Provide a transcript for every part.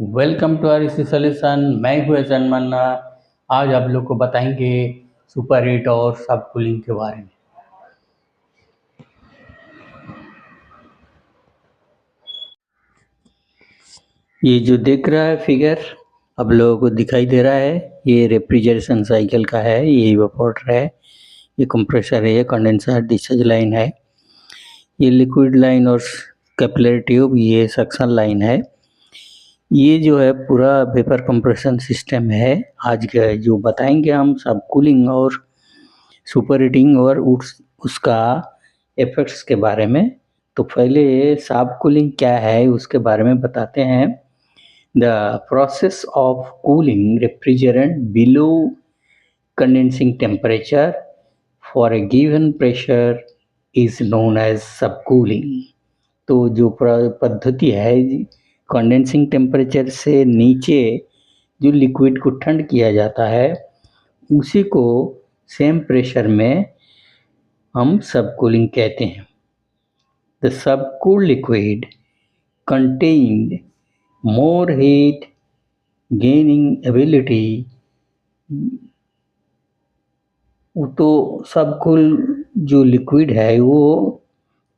Welcome to are इसी solution. मैं हूँ एहसान मन्ना। आज आप लोग को बताएंगे सुपर हीट और सब कूलिंग के बारे में। ये जो देख रहा है फिगर आप लोगों को दिखाई दे रहा है, ये रेफ्रिजरेशन साइकिल का है। ये इवापोरेटर है, ये कंप्रेसर है, ये कंडेंसर डिस्चार्ज लाइन है, ये लिक्विड लाइन और कैपिलरी ट्यूब, ये सक्शन लाइन है। ये जो है पूरा वेपर कंप्रेशन सिस्टम है। आज का जो बताएंगे हम सब कूलिंग और सुपर हीटिंग और उसका इफेक्ट्स के बारे में। तो पहले साब कूलिंग क्या है उसके बारे में बताते हैं। The process of cooling refrigerant below condensing temperature for a given pressure is known as sub cooling. तो जो पद्धति है कंडेंसिंग टेम्परेचर से नीचे जो लिक्विड को ठंड किया जाता है उसी को सेम प्रेशर में हम सब कूलिंग कहते हैं। The subcooled liquid contained more heat gaining ability। तो सबकूल जो लिक्विड है वो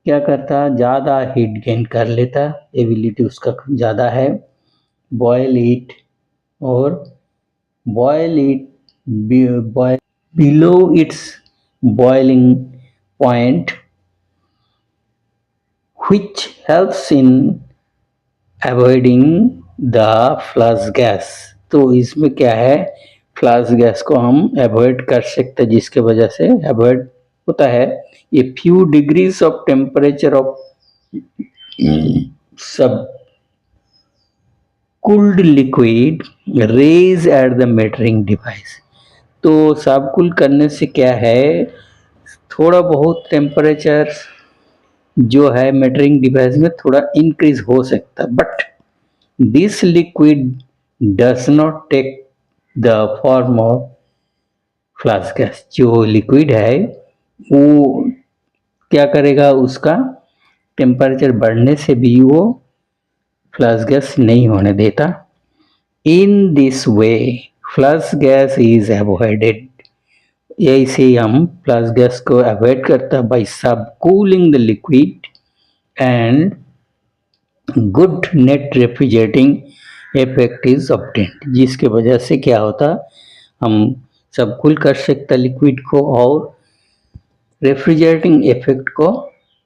क्या करता, ज़्यादा हीट गेन कर लेता, एबिलिटी उसका ज़्यादा है। बॉयल हीट और boil heat below its boiling point which helps in avoiding the flash gas. तो इसमें क्या है, फ्लैश गैस को हम अवॉइड कर सकते हैं, जिसके वजह से अवॉइड होता है। ये few degrees of temperature of subcooled liquid raise at the metering device. तो सब कूल करने से क्या है, थोड़ा बहुत टेम्परेचर जो है मेटरिंग डिवाइस में थोड़ा इंक्रीज हो सकता है, but this liquid does not take the form of flash gas. जो लिक्विड है वो क्या करेगा, उसका टेम्परेचर बढ़ने से भी वो फ्लैश गैस नहीं होने देता। In this way flash gas is avoided. ऐसे ही हम फ्लैश गैस को अवॉइड करता बाई सब cooling the liquid and good net refrigerating effect is obtained. जिसके वजह से क्या होता, हम सब कूल कर सकते लिक्विड को और रेफ्रिजरेटिंग इफेक्ट को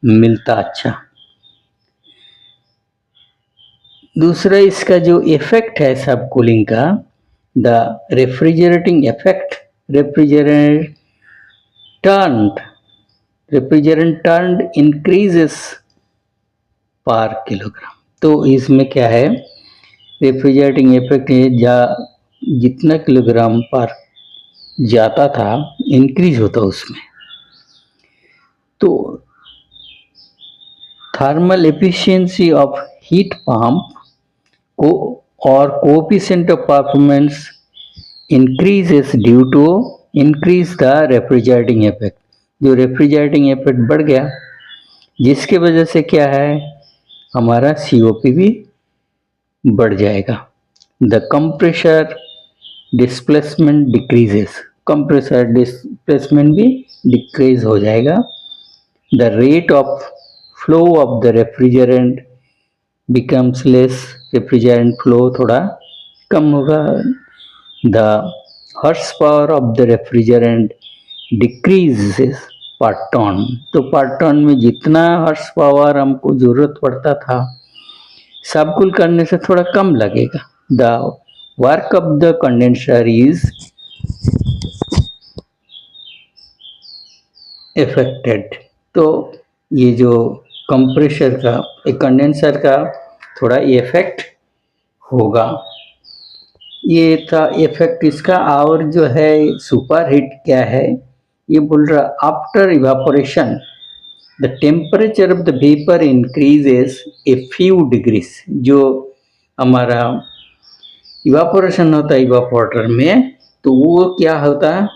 मिलता अच्छा। दूसरा इसका जो इफेक्ट है सब कूलिंग का, the refrigerating effect, refrigerant turned increases पर किलोग्राम। तो इसमें क्या है, रेफ्रिजरेटिंग इफेक्ट जितना किलोग्राम पर जाता था इंक्रीज होता उसमें। तो thermal efficiency of heat pump को और coefficient of performance increases due to increase the refrigerating effect. जो रेफ्रिजरेटिंग इफेक्ट बढ़ गया जिसके वजह से क्या है, हमारा COP भी बढ़ जाएगा। The compressor displacement decreases, compressor displacement भी डिक्रीज हो जाएगा। The rate of flow of the refrigerant becomes less, refrigerant flow थोड़ा कम होगा। The horse power of the refrigerant decreases पर टन। तो पर टन में जितना हॉर्स पावर हमको जरूरत पड़ता था सब कुल करने से थोड़ा कम लगेगा। The work of the condenser is affected. तो ये जो कंप्रेसर का, कंडेंसर का थोड़ा इफेक्ट होगा। ये था इफेक्ट इसका। और जो है सुपर हीट क्या है, ये बोल रहा after evaporation the temperature of the vapour increases a few degrees. जो हमारा इवापोरेशन होता है इवापोरेटर में, तो वो क्या होता है,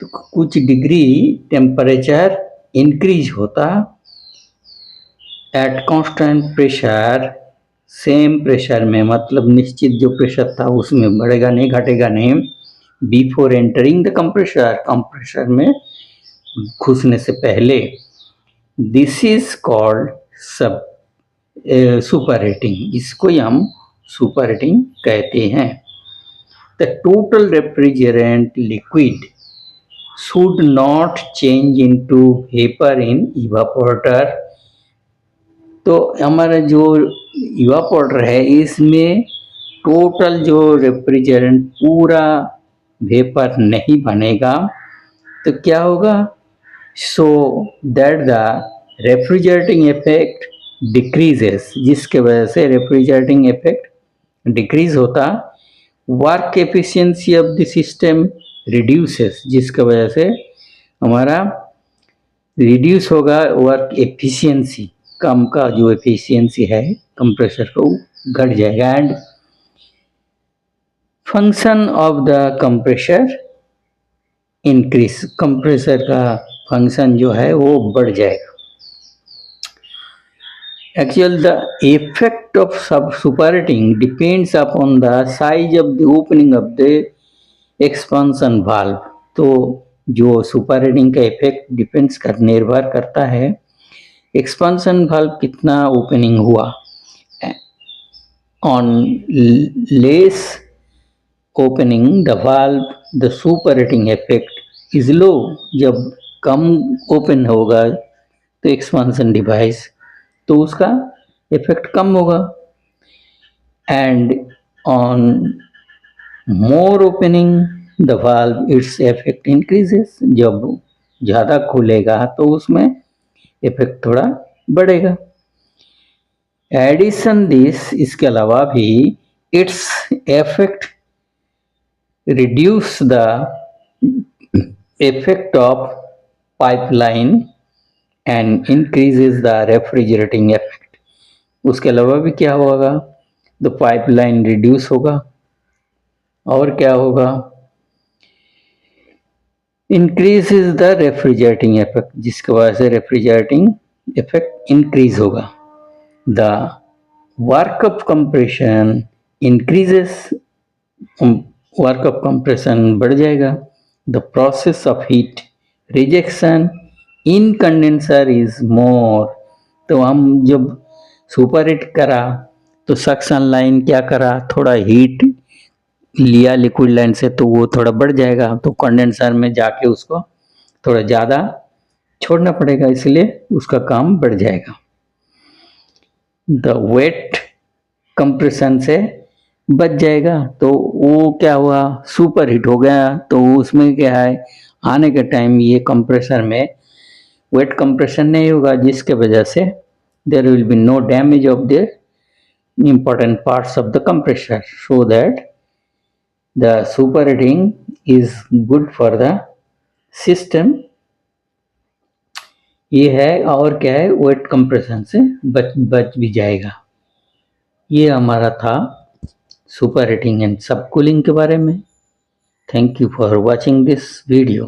तो कुछ डिग्री टेम्परेचर इंक्रीज होता at constant pressure same pressure में, मतलब निश्चित जो प्रेशर था उसमें बढ़ेगा नहीं, घटेगा नहीं, before entering the compressor, compressor में घुसने से पहले। दिस इज कॉल्ड सब सुपर हीटिंग, इसको ही हम सुपर हीटिंग कहते हैं। The total refrigerant liquid should not change into vapor in evaporator। तो हमारा जो इवापोरेटर है इसमें टोटल जो रेफ्रिजरेंट पूरा वेपर नहीं बनेगा, तो क्या होगा, so that the refrigerating effect decreases, जिसके वजह से रेफ्रिजरेटिंग इफेक्ट डिक्रीज होता, work efficiency of the system reduces, जिसके वजह से हमारा रिड्यूस होगा वर्क एफिशिएंसी, काम का जो एफिशिएंसी है कंप्रेसर को घट जाएगा। And function of the compressor increase, compressor का फंक्शन जो है वो बढ़ जाएगा। Actually, the effect of superheating depends upon the size of the opening of the expansion valve। तो जो सुपरहीटिंग का इफेक्ट डिपेंड्स कर, निर्भर करता है एक्सपांशन वाल्व कितना ओपनिंग हुआ। On less opening the valve the superheating effect is low, जब कम ओपन होगा तो एक्सपांशन डिवाइस तो उसका इफेक्ट कम होगा। And on more opening the valve its effect increases, जब ज़्यादा खुलेगा तो उसमें इफेक्ट थोड़ा बढ़ेगा। एडिशन दिस, इसके अलावा भी its effect reduce the effect of pipeline and increases the refrigerating effect. उसके अलावा भी क्या होगा, द पाइपलाइन रिड्यूस होगा और क्या होगा, इंक्रीजेस द रेफ्रिजरेटिंग इफेक्ट, जिसकी वजह से रेफ्रिजरेटिंग इफेक्ट इंक्रीज होगा। The work of compression increases, work of compression बढ़ जाएगा। The process of heat rejection in condenser is more, तो हम जब सुपर हीट करा तो सक्शन लाइन क्या करा, थोड़ा हीट लिया लिक्विड लाइन से, तो वो थोड़ा बढ़ जाएगा, तो कंडेंसर में जाके उसको थोड़ा ज़्यादा छोड़ना पड़ेगा, इसलिए उसका काम बढ़ जाएगा। द वेट कंप्रेशन से बच जाएगा, तो वो क्या हुआ, सुपर हीट हो गया, तो उसमें क्या है, आने के टाइम ये कंप्रेसर में वेट कंप्रेशन नहीं होगा, जिसके वजह से there will be no damage of the important parts of the compressor, so that the superheating is good for the system। ये है, और क्या है, वेट कंप्रेशन से बच भी जाएगा। ये हमारा था सुपर हीटिंग एंड सब कूलिंग के बारे में। Thank you for watching this video.